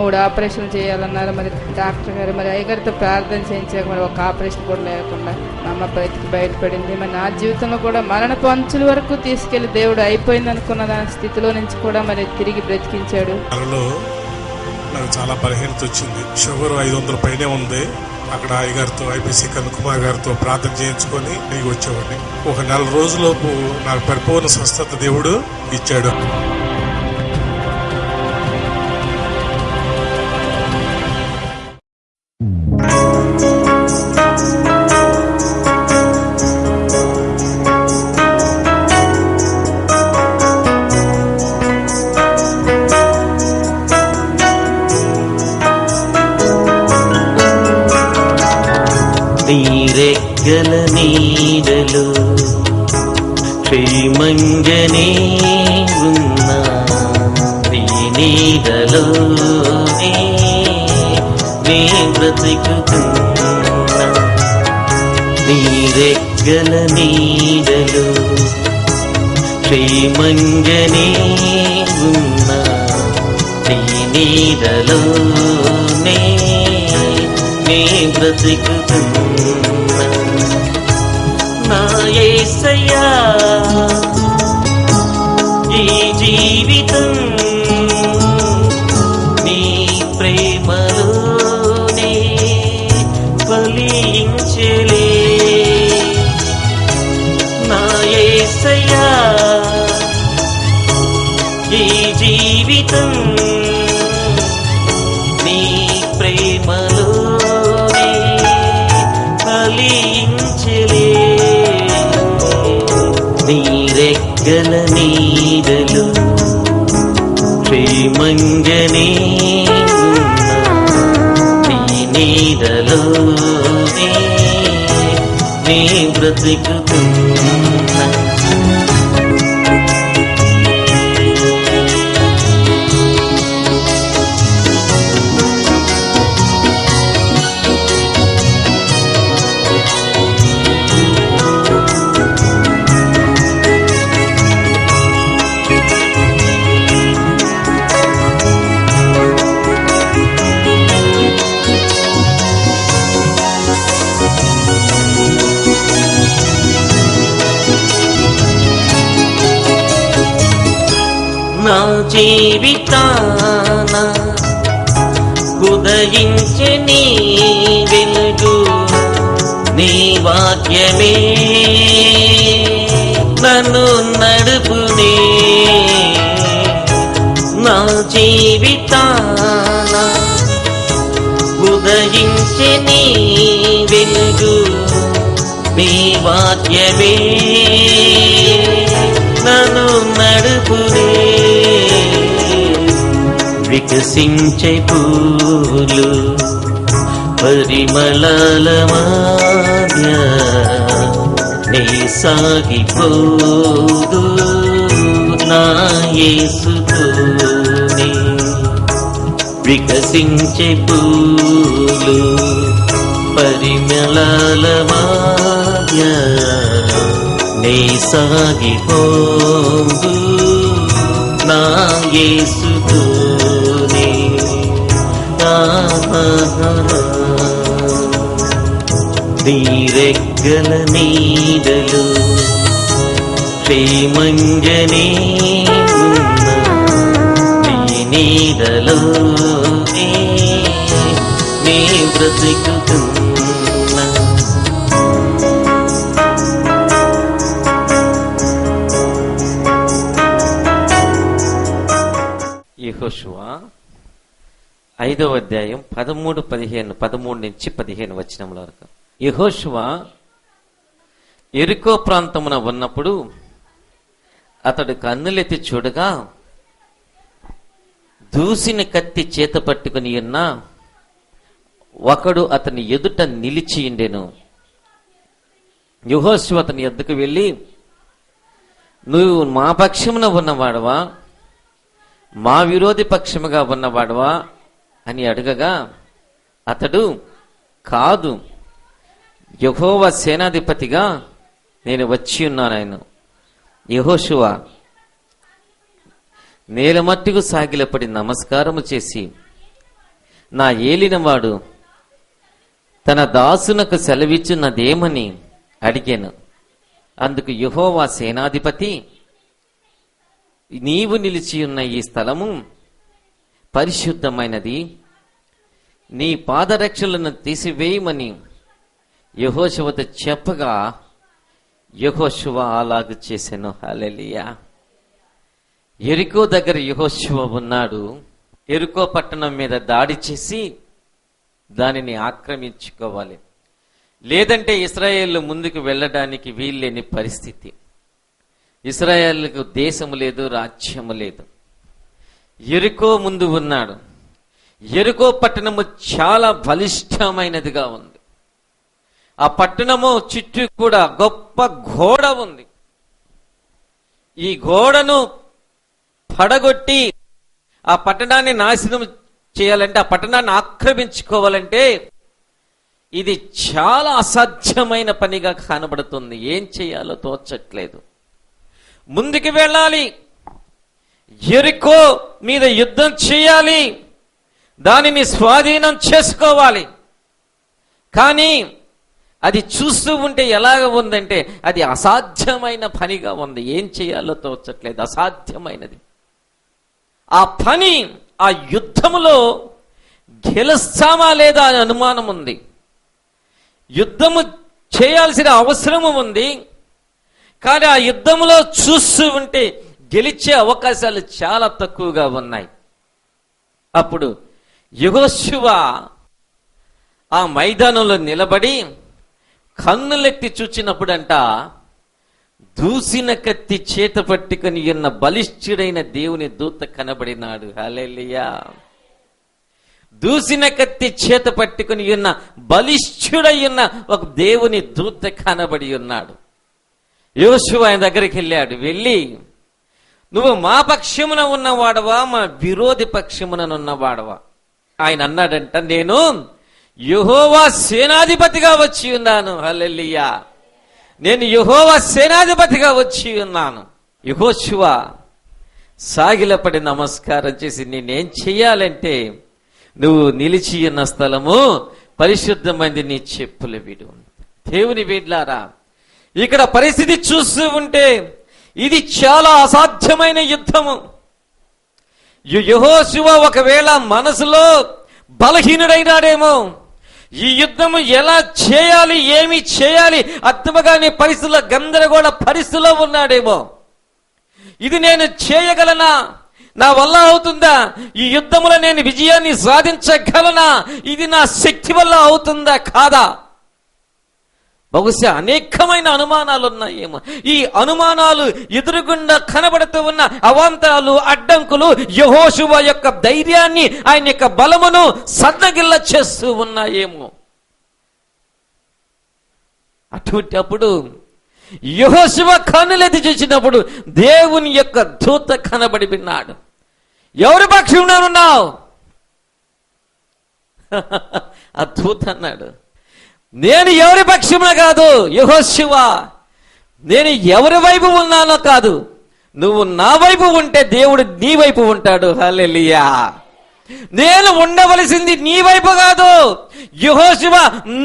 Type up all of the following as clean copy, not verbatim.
3 ఆపరేషన్లు చేయాలన్నారు. మరి డాక్టర్ గారు మరి అయ్యగారితో ప్రార్థన చేయించాక మరి ఒక ఆపరేషన్ కూడా లేకుండా మా అమ్మ బయటపడింది. మరి నా జీవితంలో కూడా మరణపు అంచుల వరకు తీసుకెళ్లి దేవుడు అయిపోయింది అనుకున్న దాని స్థితిలో నుంచి కూడా మరి తిరిగి బ్రతికించాడు. నాకు చాలా బలహీనత వచ్చింది. షుగర్ 500 పైనే ఉంది. అక్కడ అయ్యగారితో ఐపీసీ కనుకుమార్ గారితో ప్రార్థన చేయించుకొని తిరిగి వచ్చేవాడిని. ఒక 4 రోజులలోపు నాకు పరిపూర్ణ స్వస్థత దేవుడు ఇచ్చాడు. నీరెక్కల నీడలు క్షేమంగనే ఉన్నా, నీ నీడలోనే నే బ్రతుకుతున్నా. నీరెక్కల నీడలు క్షేమంగనే ఉన్నా, నీ నీడలోనే నే బ్రతుకుతున్నా. నా యేసయ్యా ఈ జీవితం నీ ప్రేమలోనే ఫలించెలే. నా యేసయ్యా ఈ జీవితం నీ ప్రేమలో నీరెక్కల నీడలు క్షేమంగనే ఉన్నా, నీ నీడలోనే నే బ్రతుకుతున్నా. నా జీవితాన ఉదయించే నీ వెలుగు, నీ వాక్యమే నన్ను నడుపునే. నా జీవితాన ఉదయించే నీ వెలుగు, నీ వాక్యమే నన్ను నడుపునే. వికసించే పూలు పరిమళాల మధ్య నీ సాగిపోదు నా యేసుతోనే. వికసించే పూలు పరిమళాల మధ్య నీ సాగిపోదు నా యేసుతోనే. నీరెక్కల నీడలు క్షేమంగనే ఉన్నా, నీ నీడలోనే నే బ్రతుకుతున్నా. యెహోషువ 5వ అధ్యాయం 13 నుంచి 15 వచనముల వరకు. యెహోషువ యెరికో ప్రాంతమున ఉన్నప్పుడు అతడు కన్నులెత్తి చూడగా దూసిన కత్తి చేత పట్టుకుని ఉన్న ఒకడు అతని ఎదుట నిలిచియుండెను. యెహోషువ అతని ఎద్దుకు వెళ్ళి, నువ్వు మా పక్షమున ఉన్నవాడవా మా విరోధి పక్షముగా ఉన్నవాడవా అని అడగగా అతడు, కాదు, యెహోవా సేనాధిపతిగా నేను వచ్చి ఉన్నాను. యెహోషువ నేల మట్టుకు సాగిలపడి నమస్కారము చేసి నా ఏలినవాడు తన దాసునకు సెలవిచ్చున్నదేమని అడిగాను. అందుకు యెహోవా సేనాధిపతి, నీవు నిలిచి ఉన్న ఈ స్థలము పరిశుద్ధమైనది, నీ పాదరక్షలను తీసివేయమని యెహోషువతో చెప్పగా యెహోషువ అలాగు చేసెను. హల్లెలూయా. యెరికో దగ్గర యెహోషువ ఉన్నాడు. యెరికో పట్టణం మీద దాడి చేసి దానిని ఆక్రమించుకోవాలి, లేదంటే ఇశ్రాయేలు ముందుకు వెళ్ళడానికి వీల్లేని పరిస్థితి. ఇశ్రాయేలుకు దేశము లేదు, రాజ్యము లేదు. యెరికో ముందు ఉన్నాడు. యెరికో పట్టణము చాలా బలిష్టమైనదిగా ఉంది. ఆ పట్టణము చుట్టూ కూడా గొప్ప గోడ ఉంది. ఈ గోడను పడగొట్టి ఆ పట్టణాన్ని నాశనం చేయాలంటే, ఆ పట్టణాన్ని ఆక్రమించుకోవాలంటే ఇది చాలా అసాధ్యమైన పనిగా కనబడుతుంది. ఏం చేయాలో తోచట్లేదు. ముందుకు వెళ్ళాలి, యెరికో మీద యుద్ధం చేయాలి, దానిని స్వాధీనం చేసుకోవాలి. కానీ అది చూస్తూ ఉంటే ఎలాగ ఉందంటే అది అసాధ్యమైన పనిగా ఉంది. ఏం చేయాలో తోచట్లేదు, అసాధ్యమైనది. ఆ పని, ఆ యుద్ధములో గెలుస్తామా లేదా అని అనుమానం ఉంది. యుద్ధము చేయాల్సిన అవసరము ఉంది, కానీ ఆ యుద్ధములో చూస్తూ ఉంటే గెలిచే అవకాశాలు చాలా తక్కువగా ఉన్నాయి. అప్పుడు యెహోషువ ఆ మైదానంలో నిలబడి కన్నులెత్తి చూచినప్పుడంట దూసిన కత్తి చేత పట్టుకుని ఉన్న బలిష్ఠుడైన దేవుని దూత కనబడినాడు. హల్లెలూయా. దూసిన కత్తి చేత పట్టుకుని ఉన్న బలిష్ఠుడైన ఒక దేవుని దూత కనబడి ఉన్నాడు. యెహోషువ ఆయన దగ్గరికి వెళ్ళాడు. వెళ్ళి, నువ్వు మా పక్షమున ఉన్నవాడవా, మా విరోధి పక్షమున ఉన్నవాడవా? ఆయన అన్నాడంట, నేను యెహోవా సేనాధిపతిగా వచ్చి ఉన్నాను. హల్లెలూయా. నేను యెహోవా సేనాధిపతిగా వచ్చి ఉన్నాను. యెహోషువ సాగిలపడి నమస్కారం చేసి, నేనేం చెయ్యాలంటే, నువ్వు నిలిచి ఉన్న స్థలము పరిశుద్ధమైంది, నీ చెప్పులు విడు. దేవుని బిడ్డలారా, ఇక్కడ పరిస్థితి చూస్తూ ఉంటే ఇది చాలా అసాధ్యమైన యుద్ధము. యెహోషువ ఒకవేళ మనసులో బలహీనుడైనాడేమో, ఈ యుద్ధము ఎలా చేయాలి, ఏమి చేయాలి అర్థమగానే పరిస్థితుల్లో గందరగోళ పరిస్థితిలో ఉన్నాడేమో. ఇది నేను చేయగలనా, నా వల్ల అవుతుందా, ఈ యుద్ధములో నేను విజయాన్ని సాధించగలనా, ఇది నా శక్తి వల్ల అవుతుందా కాదా, బహుశా అనేకమైన అనుమానాలు ఉన్నాయేమో. ఈ అనుమానాలు ఎదురుగుండా కనబడుతూ ఉన్న అవాంతరాలు, అడ్డంకులు యెహోషువ యొక్క ధైర్యాన్ని, ఆయన యొక్క బలమును సన్నగిల్ల చేస్తూ ఉన్నాయేమో. అప్పుడు యెహోషువ కన్నులెత్తి చూసినప్పుడు దేవుని యొక్క దూత కనబడి విన్నాడు. ఎవరి పక్షంలో ఉన్నావు? ఆ దూత అన్నాడు, నేను ఎవరి పక్షమున కాదు యెహోషువ, నేను ఎవరి వైపు ఉన్నానో కాదు, నువ్వు నా వైపు ఉంటే దేవుడు నీ వైపు ఉంటాడు. హల్లెలూయా. నేను ఉండవలసింది నీ వైపు కాదు యెహోషువ,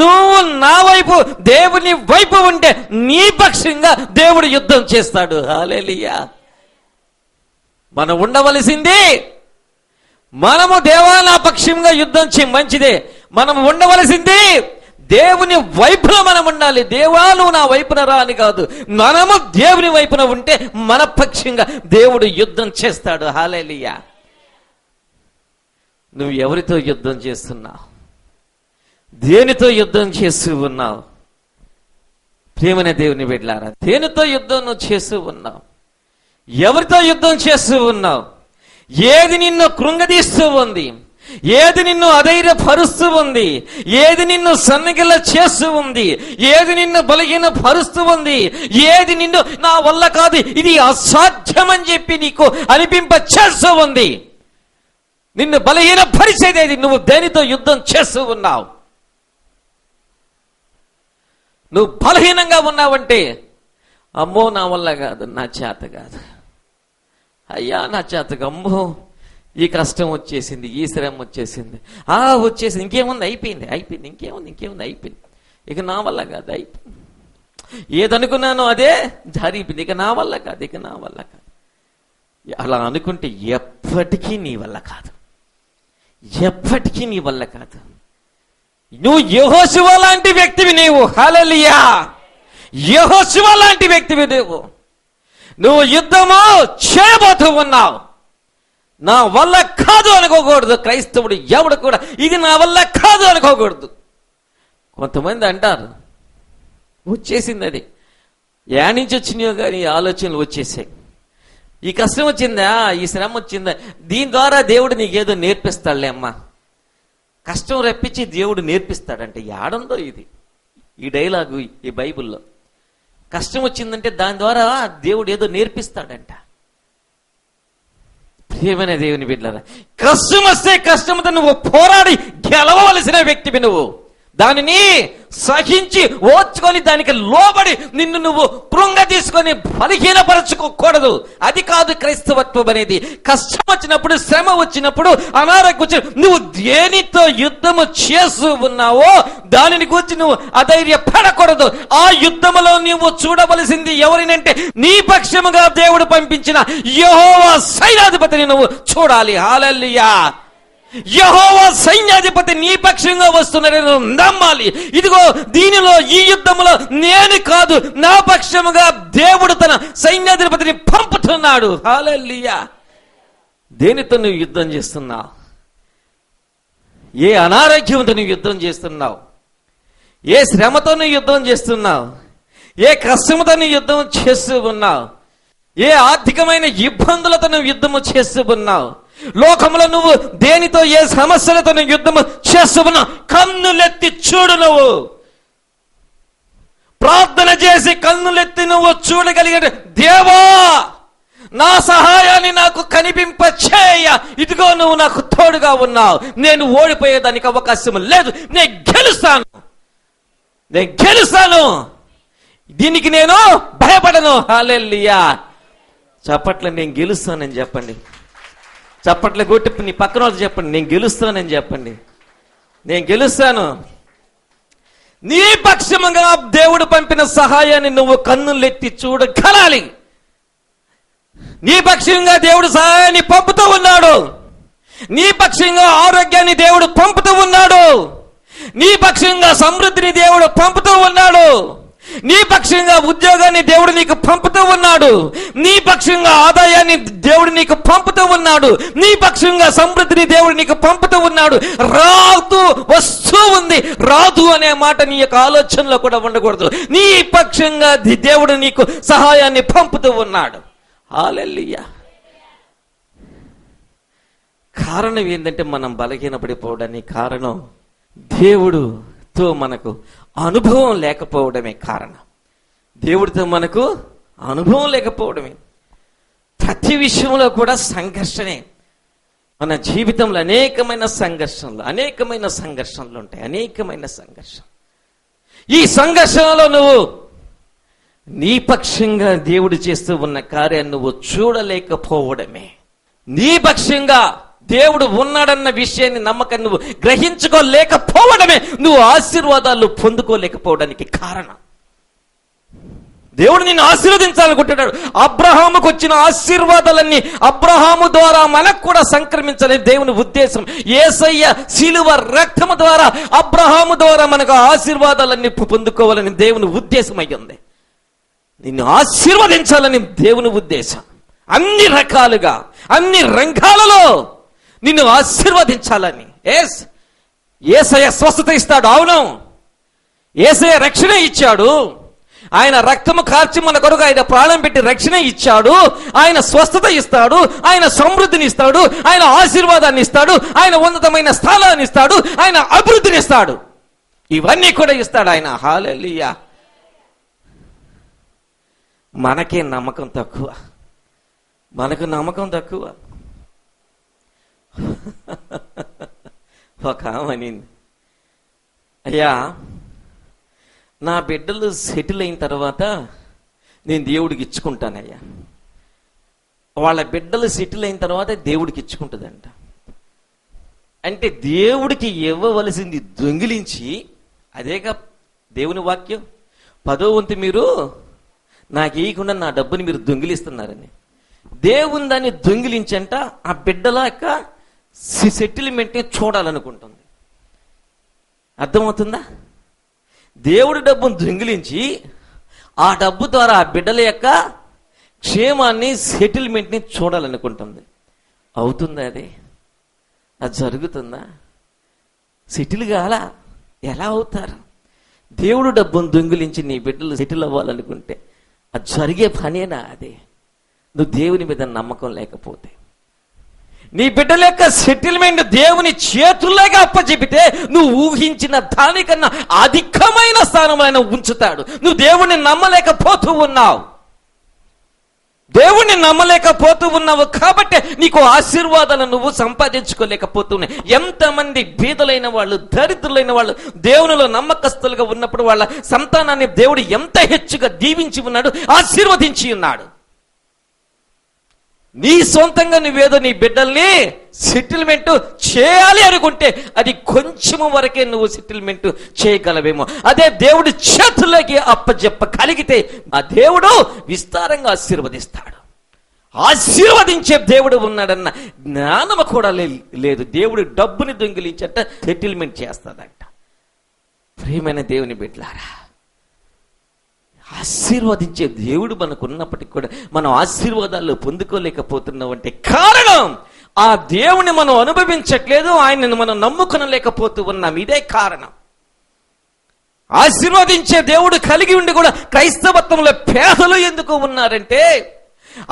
నువ్వు నా వైపు, దేవుని వైపు ఉంటే నీ పక్షంగా దేవుడు యుద్ధం చేస్తాడు. హల్లెలూయా. మనం ఉండవలసింది, మనము దేవా నా పక్షంగా యుద్ధం చేయి, మంచిదే. మనం ఉండవలసింది దేవుని వైపున మనం ఉండాలి. దేవా నువ్వు నా వైపున రా అని కాదు, మనము దేవుని వైపున ఉంటే మన పక్షంగా దేవుడు యుద్ధం చేస్తాడు. హల్లెలూయా. నువ్వు ఎవరితో యుద్ధం చేస్తున్నావు? దేనితో యుద్ధం చేస్తూ ఉన్నావు? ప్రియమైన దేవుని బిడ్డలారా, దేనితో యుద్ధం నువ్వు చేస్తూ ఉన్నావు? ఎవరితో యుద్ధం చేస్తూ ఉన్నావు? ఏది నిన్ను కృంగదీస్తూ ఉంది? ఏది నిన్ను అధైర్యపరుస్తూ ఉంది? ఏది నిన్ను సన్నగిల్ల చేస్తూ ఉంది? ఏది నిన్ను బలహీన పరుస్తూ ఉంది? ఏది నిన్ను నా వల్ల కాదు, ఇది అసాధ్యమని చెప్పి నీకు అనిపింప చేస్తూ ఉంది? నిన్ను బలహీన పరిచేదేది? నువ్వు దేనితో యుద్ధం చేస్తూ ఉన్నావు? నువ్వు బలహీనంగా ఉన్నావంటే, అమ్మో నా వల్ల కాదు, నా చేత కాదు, అయ్యా నా చేతకు, అమ్మో ఈ కష్టం వచ్చేసింది, ఈ శ్రమ వచ్చేసింది, వచ్చేసింది, ఇంకేముంది, అయిపోయింది, అయిపోయింది, ఇక నా వల్ల కాదు, అయిపోయింది, ఏదనుకున్నానో అదే జరిగిపోయింది, ఇక నా వల్ల కాదు. అలా అనుకుంటే ఎప్పటికీ నీ వల్ల కాదు. నువ్వు యెహోషువ లాంటి వ్యక్తివి. నీవు హల్లెలూయా, యెహోషువ లాంటి వ్యక్తివి. నువ్వు యుద్ధము చేయబోతూ ఉన్నావు. నా వల్ల కాదు అనుకోకూడదు. క్రైస్తవుడు ఎవడు కూడా ఇది నా వల్ల కాదు అనుకోకూడదు. కొంతమంది అంటారు, వచ్చేసింది, అది యాడ్ నుంచి వచ్చినాయో కానీ ఆలోచనలు వచ్చేసాయి. ఈ కష్టం వచ్చిందా, ఈ శ్రమ వచ్చిందా, దీని ద్వారా దేవుడు నీకేదో నేర్పిస్తాడులే అమ్మా. కష్టం రప్పించి దేవుడు నేర్పిస్తాడంటే యాడుందో ఇది, ఈ డైలాగు ఈ బైబిల్లో. కష్టం వచ్చిందంటే దాని ద్వారా దేవుడు ఏదో నేర్పిస్తాడంట. ప్రియమైన దేవుని బిడ్డలారా, కష్టం వస్తే కష్టంతో నువ్వు పోరాడి గెలవవలసిన వ్యక్తివి. నువ్వు దానిని సహించి ఓర్చుకొని దానికి లోబడి నిన్ను నువ్వు కృంగ తీసుకొని బలహీనపరచుకోకూడదు. అది కాదు క్రైస్తవత్వం అనేది. కష్టం వచ్చినప్పుడు, శ్రమ వచ్చినప్పుడు, అనారోగ్యం వచ్చినప్పుడు నువ్వు దేనితో యుద్ధము చేస్తూ ఉన్నావో దానిని గురించి నువ్వు అధైర్యపడకూడదు. ఆ యుద్ధములో నువ్వు చూడవలసింది ఎవరినంటే నీ పక్షముగా దేవుడు పంపించిన యెహోవా సైన్యాధిపతిని నువ్వు చూడాలి. హల్లెలూయా. యెహోవా సైన్యాధిపతి నీ పక్షంగా వస్తున్నాడని నమ్మాలి. ఇదిగో దీనిలో, ఈ యుద్ధంలో నేను కాదు, నా పక్షముగా దేవుడు తన సైన్యాధిపతిని పంపుతున్నాడు. హల్లెలూయా. దేనితో నువ్వు యుద్ధం చేస్తున్నావు? ఏ అనారోగ్యంతో నువ్వు యుద్ధం చేస్తున్నావు? ఏ శ్రమతో నువ్వు యుద్ధం చేస్తున్నావు? ఏ కష్టంతో నువ్వు యుద్ధం చేస్తూ ఉన్నావు? ఏ ఆర్థికమైన ఇబ్బందులతో నువ్వు యుద్ధము చేస్తూ ఉన్నావు? లోకంలో నువ్వు దేనితో, ఏ సమస్యలతో నువ్వు యుద్ధము చేస్తున్నావు? కన్నులెత్తి చూడు. నువ్వు ప్రార్థన చేసి కన్నులెత్తి నువ్వు చూడగలిగే, దేవా నా సహాయాన్ని నాకు కనిపింపచేయ, ఇదిగో నువ్వు నాకు తోడుగా ఉన్నావు, నేను ఓడిపోయేదానికి అవకాశం లేదు, నేను గెలుస్తాను, దీనికి నేను భయపడను. హల్లెలూయా. చప్పట్ల నేను గెలుస్తానని చెప్పండి. చప్పట్ల కొట్టి నీ పక్కన వాళ్ళు చెప్పండి, నేను గెలుస్తానని చెప్పండి. నేను గెలుస్తాను. నీ పక్షముగా దేవుడు పంపిన సహాయాన్ని నువ్వు కన్నులెత్తి చూడగలాలి. నీ పక్షంగా దేవుడు సహాయాన్ని పంపుతూ ఉన్నాడు. నీ పక్షంగా ఆరోగ్యాన్ని దేవుడు పంపుతూ ఉన్నాడు. నీ పక్షంగా సమృద్ధిని దేవుడు పంపుతూ ఉన్నాడు. నీ పక్షంగా ఉద్యోగాన్ని దేవుడు నీకు పంపుతూ ఉన్నాడు. నీ పక్షంగా ఆదాయాన్ని దేవుడు నీకు పంపుతూ ఉన్నాడు. నీ పక్షంగా సమృద్ధిని దేవుడు నీకు పంపుతూ ఉన్నాడు. రాదు వస్తూ ఉంది. రాదు అనే మాట నీ యొక్క ఆలోచనలో కూడా ఉండకూడదు. నీ పక్షంగా దేవుడు నీకు సహాయాన్ని పంపుతూ ఉన్నాడు. హల్లెలూయా. కారణం ఏంటంటే మనం బలహీనపడిపోవడానికి కారణం దేవుడుతో మనకు అనుభవం లేకపోవడమే కారణం. దేవుడితో మనకు అనుభవం లేకపోవడమే. ప్రతి విషయంలో కూడా సంఘర్షణే. మన జీవితంలో అనేకమైన సంఘర్షణలు ఉంటాయి. అనేకమైన సంఘర్షణ. ఈ సంఘర్షణలో నువ్వు నీ పక్షంగా దేవుడు చేస్తూ ఉన్న కార్యాన్ని నువ్వు చూడలేకపోవడమే. నీ పక్షంగా దేవుడు ఉన్నాడన్న విషయాన్ని నమ్మకం నువ్వు గ్రహించుకోలేకపోవడమే నువ్వు ఆశీర్వాదాలు పొందుకోలేకపోవడానికి కారణం. దేవుడు నిన్ను ఆశీర్వదించాలనుకుంటున్నాడు. అబ్రహాముకు వచ్చిన ఆశీర్వాదాలన్నీ అబ్రహాము ద్వారా మనకు కూడా సంక్రమించాలని దేవుని ఉద్దేశం. యేసయ్య శిలువ రక్తము ద్వారా అబ్రహాము ద్వారా మనకు ఆశీర్వాదాలన్నీ పొందుకోవాలని దేవుని ఉద్దేశం అయ్యింది. నిన్ను ఆశీర్వదించాలని దేవుని ఉద్దేశం. అన్ని రకాలుగా, అన్ని రంగాలలో నిన్ను ఆశీర్వదించాలని. యేసయ్య స్వస్థత ఇస్తాడు. అవును, యేసయ్య రక్షణ ఇచ్చాడు. ఆయన రక్తము కార్చి మన కొరకు ఆయన ప్రాణం పెట్టి రక్షణ ఇచ్చాడు. ఆయన స్వస్థత ఇస్తాడు. ఆయన సమృద్ధిని ఇస్తాడు. ఆయన ఆశీర్వాదాన్ని ఇస్తాడు. ఆయన ఉన్నతమైన స్థానాన్ని ఇస్తాడు. ఆయన అభివృద్ధిని ఇస్తాడు. ఇవన్నీ కూడా ఇస్తాడు ఆయన. హల్లెలూయా. మనకే నమ్మకం తక్కువ. మనకు నమ్మకం తక్కువ. ఒక ఆమె, అయ్యా నా బిడ్డలు సెటిల్ అయిన తర్వాత నేను దేవుడికి ఇచ్చుకుంటానయ్యా. వాళ్ళ బిడ్డలు సెటిల్ అయిన తర్వాత దేవుడికి ఇచ్చుకుంటుందంట. అంటే దేవుడికి ఇవ్వవలసింది దొంగిలించి, అదేగా దేవుని వాక్యం, 10వ వంతు మీరు నాకు ఇవ్వకుండా నా డబ్బుని మీరు దొంగిలిస్తున్నారని. దేవుని దాన్ని దొంగిలించంట ఆ బిడ్డల యొక్క సెటిల్మెంట్ని చూడాలనుకుంటుంది. అర్థమవుతుందా? దేవుడి డబ్బును దొంగిలించి ఆ డబ్బు ద్వారా ఆ బిడ్డల యొక్క క్షేమాన్ని, సెటిల్మెంట్ని చూడాలనుకుంటుంది. అవుతుందా? అది జరుగుతుందా? సెటిల్ కాలా? ఎలా అవుతారు? దేవుడు డబ్బును దొంగిలించి నీ బిడ్డలు సెటిల్ అవ్వాలనుకుంటే అది జరిగే పనేనా? అది నువ్వు దేవుని మీద నమ్మకం లేకపోతే, నీ బిడ్డల యొక్క సెటిల్మెంట్ దేవుని చేతుల్లోకి అప్పచెపితే నువ్వు ఊహించిన దానికన్నా అధికమైన స్థానంలో ఆయన ఉంచుతాడు. నువ్వు దేవుణ్ణి నమ్మలేకపోతూ ఉన్నావు. దేవుణ్ణి నమ్మలేకపోతూ ఉన్నావు కాబట్టి నీకు ఆశీర్వాదాలు నువ్వు సంపాదించుకోలేకపోతున్నావు. ఎంతమంది బీదలైన వాళ్ళు, దరిద్రులైన వాళ్ళు దేవునిలో నమ్మకస్తులుగా ఉన్నప్పుడు వాళ్ళ సంతానాన్ని దేవుడు ఎంత హెచ్చుగా దీవించి ఉన్నాడు, ఆశీర్వదించి ఉన్నాడు. నీ సొంతంగా నువ్వేదో నీ బిడ్డల్ని సెటిల్మెంట్ చేయాలి అనుకుంటే అది కొంచెము వరకే నువ్వు సెటిల్మెంట్ చేయగలవేమో. అదే దేవుడి చేతుల్లోకి అప్పజెప్పగలిగితే ఆ దేవుడు విస్తారంగా ఆశీర్వదిస్తాడు. ఆశీర్వదించే దేవుడు ఉన్నాడన్న జ్ఞానము కూడా లేదు. దేవుడు డబ్బుని దొంగిలించట సెటిల్మెంట్ చేస్తాడంట. ప్రియమైన దేవుని బిడ్డలారా, ఆశీర్వదించే దేవుడు మనకు ఉన్నప్పటికీ కూడా మనం ఆశీర్వాదాలు పొందుకోలేకపోతున్నామంటే కారణం ఆ దేవుని మనం అనుభవించట్లేదు, ఆయనను మనం నమ్ముకొనలేకపోతూ ఉన్నాం. ఇదే కారణం. ఆశీర్వదించే దేవుడు కలిగి ఉండి కూడా క్రైస్తవత్వంలో పేదలు ఎందుకు ఉన్నారంటే,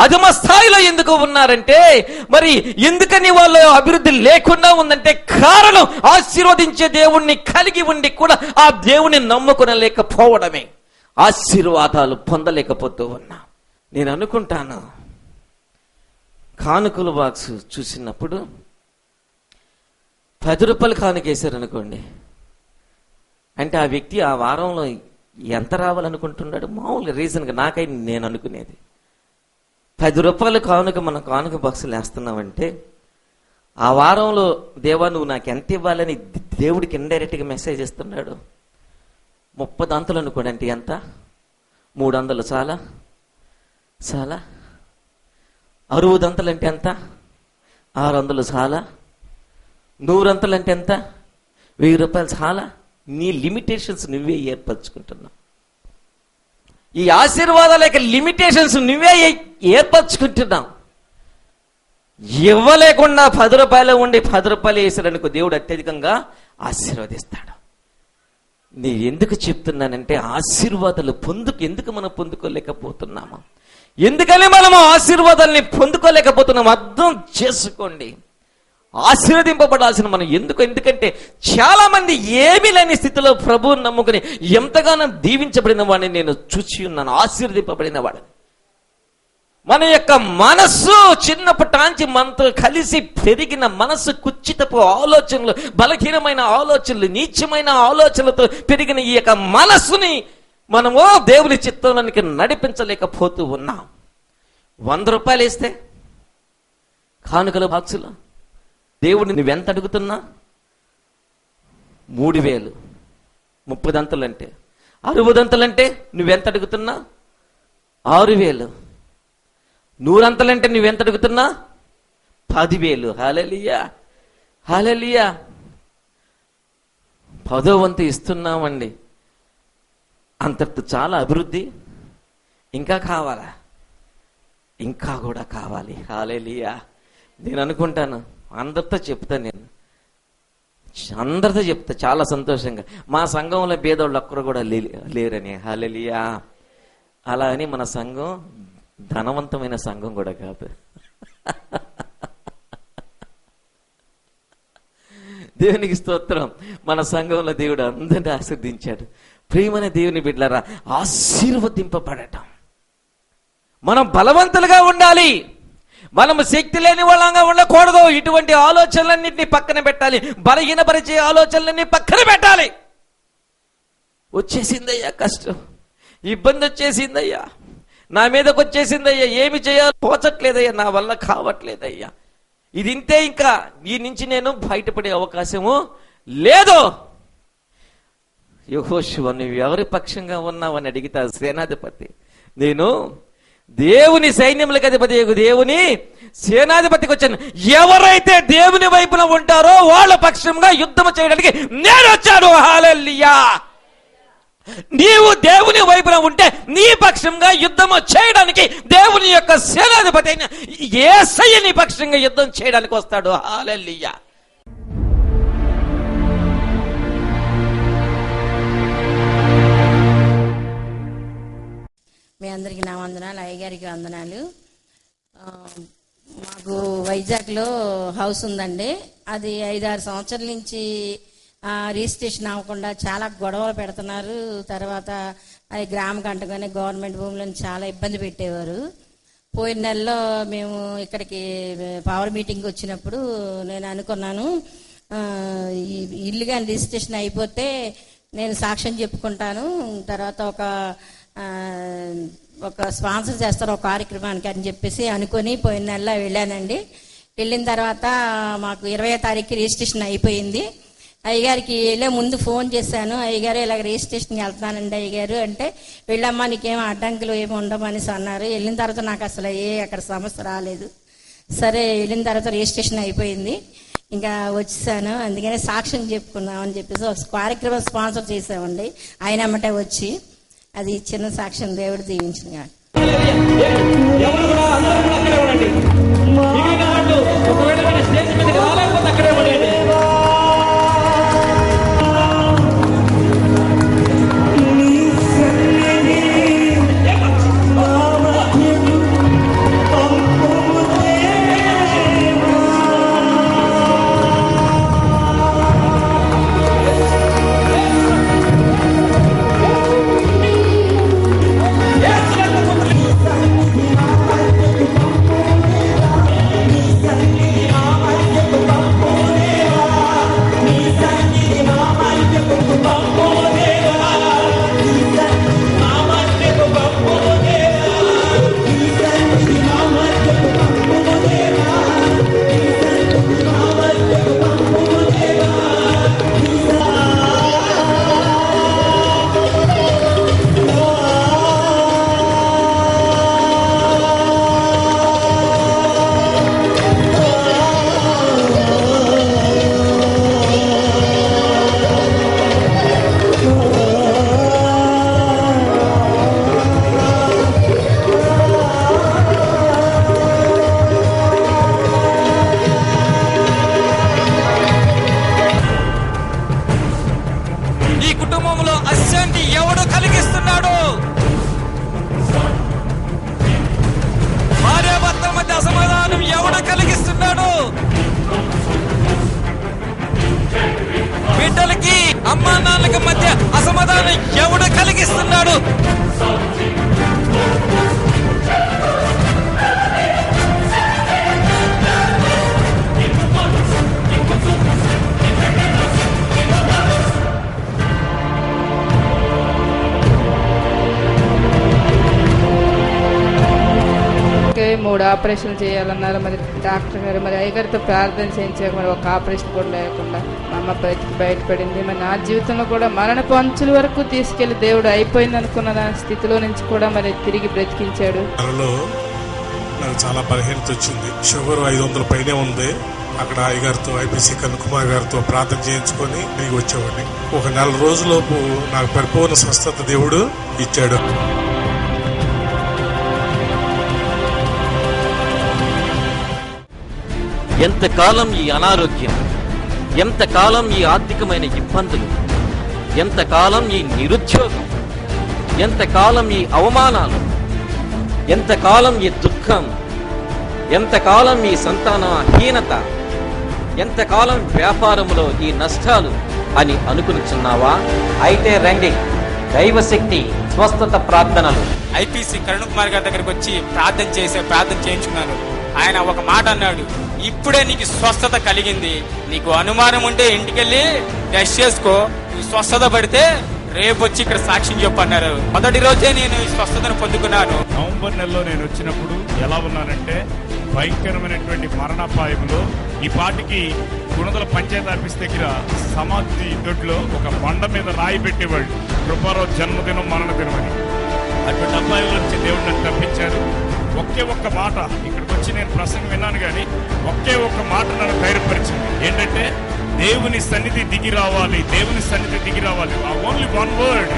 అధమ స్థాయిలో ఎందుకు ఉన్నారంటే, మరి ఎందుకని వాళ్ళు అభివృద్ధి లేకుండా ఉందంటే కారణం ఆశీర్వదించే దేవుణ్ణి కలిగి ఉండి కూడా ఆ దేవుని నమ్ముకొనలేకపోవడమే. ఆశీర్వాదాలు పొందలేకపోతూ ఉన్నా. నేను అనుకుంటాను, కానుకల బాక్స్ చూసినప్పుడు 10 రూపాయలు కానుక వేశారనుకోండి, అంటే ఆ వ్యక్తి ఆ వారంలో ఎంత రావాలనుకుంటున్నాడు? మామూలుగా రీజన్గా నాకై నేను అనుకునేది, 10 రూపాయల కానుక మనం కానుక బాక్సులు వేస్తున్నామంటే ఆ వారంలో దేవా నువ్వు నాకు ఎంత ఇవ్వాలని దేవుడికి ఇండైరెక్ట్గా మెసేజ్ ఇస్తున్నాడు. 30 అంతలు అనుకోండి, అంటే ఎంత? 300 చాలా? 60 అంతలు అంటే ఎంత? 600 చాలా? 100 అంతలు అంటే ఎంత? 1000 రూపాయలు చాలా? నీ లిమిటేషన్స్ నువ్వే ఏర్పరచుకుంటున్నావు. ఈ ఆశీర్వాదాల యొక్క లిమిటేషన్స్ నువ్వే ఏర్పరచుకుంటున్నావు. ఇవ్వలేకుండా 10 రూపాయలు ఉండి 10 రూపాయలు వేసాడనుకో దేవుడు అత్యధికంగా ఆశీర్వదిస్తాడు. నేను ఎందుకు చెప్తున్నానంటే ఆశీర్వాదాలు ఎందుకు మనం పొందుకోలేకపోతున్నాము? ఎందుకని మనము ఆశీర్వాదాలని పొందుకోలేకపోతున్నాము? అర్థం చేసుకోండి. ఆశీర్వదింపబడాల్సిన మనం ఎందుకంటే చాలా మంది ఏమీ లేని స్థితిలో ప్రభువుని నమ్ముకుని ఎంతగానో దీవించబడిన వాడిని నేను చూసి ఉన్నాను, ఆశీర్వదింపబడిన వాడిని. మన యొక్క మనస్సు చిన్నప్పటాంచి మనతో కలిసి పెరిగిన మనస్సు కుచ్చితపు ఆలోచనలు, బలహీనమైన ఆలోచనలు, నీచమైన ఆలోచనలతో పెరిగిన ఈ యొక్క మనస్సుని మనము దేవుని చిత్తంలోనికి నడిపించలేకపోతూ ఉన్నాం. 100 రూపాయలు వేస్తే కానుకల బాక్సులో దేవుడిని నువ్వెంత అడుగుతున్నా? 3000. 30 అంతలంటే 60 అంతలంటే నువ్వెంత అడుగుతున్నా? 6000. 100 అంతలంటే నువ్వెంత అడుగుతున్నా? 10,000. హల్లెలూయా, హల్లెలూయా. 10వ వంతు ఇస్తున్నామండి, అంతటితో చాలా అభివృద్ధి. ఇంకా కావాలా? ఇంకా కూడా కావాలి. హల్లెలూయా. నేను అనుకుంటాను, అందరితో చెప్తాను, అందరితో చెప్తా చాలా సంతోషంగా, మా సంఘంలో పేదోళ్ళు ఒక్కరు కూడా లేరని. హల్లెలూయా. అలా అని మన సంఘం ధనవంతమైన సంఘం కూడా కాదు. దేవునికి స్తోత్రం. మన సంఘంలో దేవుడు అందరినీ ఆశీర్వదించాడు. ప్రియమైన దేవుని బిడ్డలారా, ఆశీర్వదింపబడటం, మనం బలవంతులుగా ఉండాలి. మనము శక్తి లేని వాళ్ళంగా ఉండకూడదు. ఇటువంటి ఆలోచనలన్నింటినీ పక్కన పెట్టాలి. బలహీనపరిచే ఆలోచనలన్నీ పక్కన పెట్టాలి. వచ్చేసిందయ్యా కష్టం, ఇబ్బంది వచ్చేసిందయ్యా, నా మీదకి వచ్చేసిందయ్యా, ఏమి చేయాలో తోచట్లేదయ్యా, నా వల్ల కావట్లేదయ్యా, ఇది ఇంతే, ఇంకా ఈ నుంచి నేను బయటపడే అవకాశము లేదు. యెహోషువ, నువ్వు ఎవరి పక్షంగా ఉన్నావని అడిగితే సేనాధిపతి, నేను దేవుని సైన్యములకు అధిపతి దేవుని సేనాధిపతికి వచ్చాను. ఎవరైతే దేవుని వైపున ఉంటారో వాళ్ళ పక్షంగా యుద్ధం చేయడానికి నేను వచ్చాను. హల్లెలూయా. నీవు దేవుని వైపున ఉంటే నీ పక్షంగా యుద్ధము చేయడానికి దేవుని యొక్క సేనాధిపతి అయిన యేసయ్య నీ పక్షంగా యుద్ధం చేయడానికి వస్తాడు. హల్లెలూయా. మీ అందరికీ నా వందనాలు, అయ్యగారికి వందనాలు. మాకు వైజాగ్లో హౌస్ ఉందండి. అది 5-6 సంవత్సరాల నుంచి రిజిస్ట్రేషన్ అవ్వకుండా చాలా గొడవలు పెడుతున్నారు. తర్వాత అది గ్రామ కంటగానే గవర్నమెంట్ భూములను చాలా ఇబ్బంది పెట్టేవారు. పోయిన నెలలో మేము ఇక్కడికి పవర్ మీటింగ్ వచ్చినప్పుడు నేను అనుకున్నాను, ఈ ఇల్లు కానీ రిజిస్ట్రేషన్ అయిపోతే నేను సాక్ష్యం చెప్పుకుంటాను, తర్వాత ఒక స్పాన్సర్ చేస్తారు ఒక కార్యక్రమానికి అని చెప్పేసి అనుకొని పోయిన నెలలో వెళ్ళానండి. వెళ్ళిన తర్వాత మాకు 20వ తారీఖు రిజిస్ట్రేషన్ అయిపోయింది. అయ్యగారికి వెళ్ళే ముందు ఫోన్ చేశాను, అయ్యగారు ఇలాగ రిజిస్ట్రేషన్కి వెళ్తున్నానండి అయ్యగారు అంటే, వెళ్ళమ్మా నీకేం అడ్డంకులు ఏమి ఉండమనేసి అన్నారు. వెళ్ళిన తర్వాత నాకు అసలు అక్కడ సమస్య రాలేదు. సరే వెళ్ళిన తర్వాత రిజిస్ట్రేషన్ అయిపోయింది, ఇంకా వచ్చేసాను. అందుకనే సాక్ష్యం చెప్పుకున్నామని చెప్పేసి ఒక కార్యక్రమం స్పాన్సర్ చేసామండి. ఆయన అమ్మటే వచ్చి అది చిన్న సాక్ష్యం. దేవుడు దీవించిన బిడ్డలకి అమ్మా నాన్నలకి మధ్య అసమాధానం ఎవడు కలిగిస్తున్నాడు? మూడు ఆపరేషన్లు చేయాలన్నారు. మరి డాక్టర్ గారు మరి అయ్యగారితో ప్రార్థన చేయించాక మరి ఒక ఆపరేషన్ కూడా లేకుండా మా అమ్మ బయటపడింది. మరి నా జీవితంలో కూడా మరణపు అంచుల వరకు తీసుకెళ్లి దేవుడు అయిపోయింది అనుకున్న దాని స్థితిలో నుంచి కూడా మరి తిరిగి బ్రతికించాడు. నాకు చాలా బలహీనత వచ్చింది. షుగర్ 500 పైనే ఉంది. అక్కడ అయ్యగారితో ఐపీసీ కనుకుమార్ గారితో ప్రార్థన చేయించుకొని తిరిగి వచ్చేవాడిని. ఒక 4 రోజులలోపు నాకు పరిపూర్ణ స్వస్థత దేవుడు ఇచ్చాడు. ఎంతకాలం ఈ అనారోగ్యం, ఎంతకాలం ఈ ఆర్థికమైన ఇబ్బందులు, ఎంతకాలం ఈ నిరుద్యోగం, ఎంతకాలం ఈ అవమానాలు, ఎంతకాలం ఈ దుఃఖం, ఎంతకాలం ఈ సంతానహీనత, ఎంతకాలం వ్యాపారంలో ఈ నష్టాలు అని అనుకునిచున్నావా? అయితే రండి, దైవశక్తి స్వస్థత ప్రార్థనలు. ఐపీసీ కరుణ్ కుమార్ గారి దగ్గరికి వచ్చి ప్రార్థన చేయించుకున్నాను. ఆయన ఒక మాట అన్నాడు, ఇప్పుడే నీకు స్వస్థత కలిగింది, నీకు అనుమానం ఉంటే ఇంటికెళ్ళి టెస్ట్ చేసుకో, స్వస్థత పడితే రేపు వచ్చి ఇక్కడ సాక్ష్యం చెప్పన్నారు. మొదటి రోజే నేను ఈ స్వస్థతను పొందుకున్నాను. నవంబర్ నెలలో నేను వచ్చినప్పుడు ఎలా ఉన్నానంటే భయంకరమైనటువంటి మరణాపాయంలో ఈ పాటికి గుణదల పంచాయతీ ఆఫీస్ దగ్గర సమాధి దొడ్లో ఒక బండ మీద రాయి పెట్టేవాళ్ళు, కృపారావు జన్మదినం మరణదినం అని. అటువంటి అబ్బాయిల నుంచి దేవుడు నన్ను తప్పించారు. ఒకే ఒక్క మాట ఇక్కడికి వచ్చి నేను ప్రసంగం విన్నాను, కానీ ఒకే ఒక్క మాట నన్ను ధైర్యపరిచింది. ఏంటంటే దేవుని సన్నిధి దిగి రావాలి, దేవుని సన్నిధి దిగి రావాలి. ఆ ఓన్లీ వన్ వర్డ్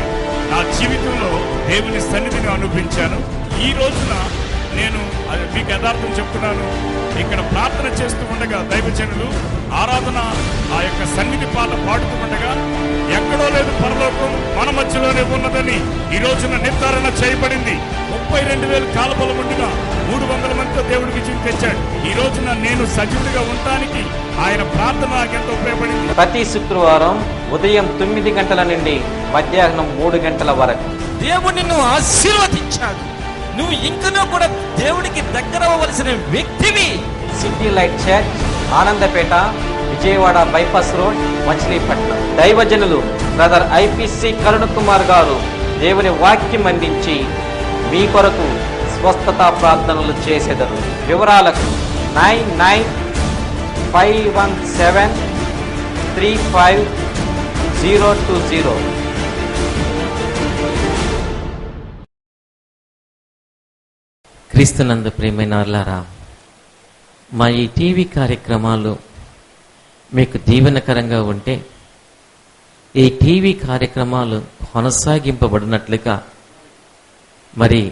నా జీవితంలో దేవుని సన్నిధిని అనుభవించాను. ఈ రోజున నేను అది మీకు యథార్థం చెప్తున్నాను. ఇక్కడ ప్రార్థన చేస్తూ ఉండగా దైవజనులు ఆరాధన ఆ యొక్క సన్నిధి పాట పాడుతూ ఉండగా ఎక్కడో లేదు పరలోకం మన మధ్యలోనే ఉన్నదని ఈ రోజున నిర్ధారణ చేయబడింది. 32,000 కాలబలం ఉండిగా 300 మందితో దేవుడు విజయం తెచ్చాడు. ఈ రోజున నేను సజీవుడిగా ఉండటానికి ఆయన ప్రార్థన నాకెంతో ఉపయోగపడింది. ప్రతి శుక్రవారం ఉదయం 9 గంటల నుండి మధ్యాహ్నం 3 గంటల వరకు దేవుడు నిన్ను ఆశీర్వదించాడు. నువ్వు ఇంకనూ కూడా దేవుడికి దగ్గర అవ్వవలసిన వ్యక్తివి. City light church, Anandapeta, Vijayawada bypass road, Machilipatnam. దైవజనులు బ్రదర్ ఐపీసీ కరుణ కుమార్ గారు దేవుని వాక్యం అందించి మీ కొరకు స్వస్థత ప్రార్థనలు చేసేదరు. వివరాలకు 9951735020. క్రీస్తునందు ప్రియమైన వారలారా, మా ఈ టీవీ కార్యక్రమాలు మీకు దీవెనకరంగా ఉంటే ఈ టీవీ కార్యక్రమాలు కొనసాగింపబడినట్లుగా మరి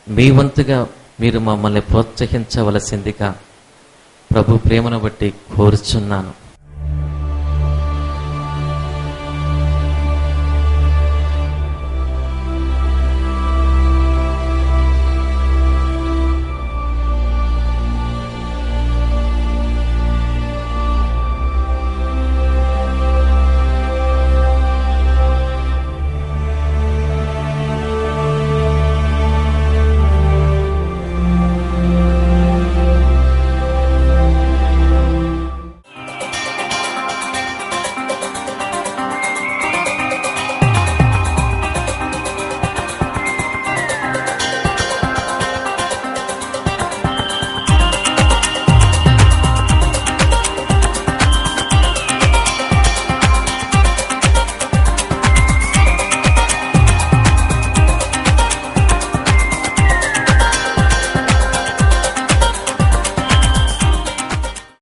మీ వంతుగా మీరు మమ్మల్ని ప్రోత్సహించవలసిందిగా ప్రభు ప్రేమను బట్టి కోరుచున్నాను.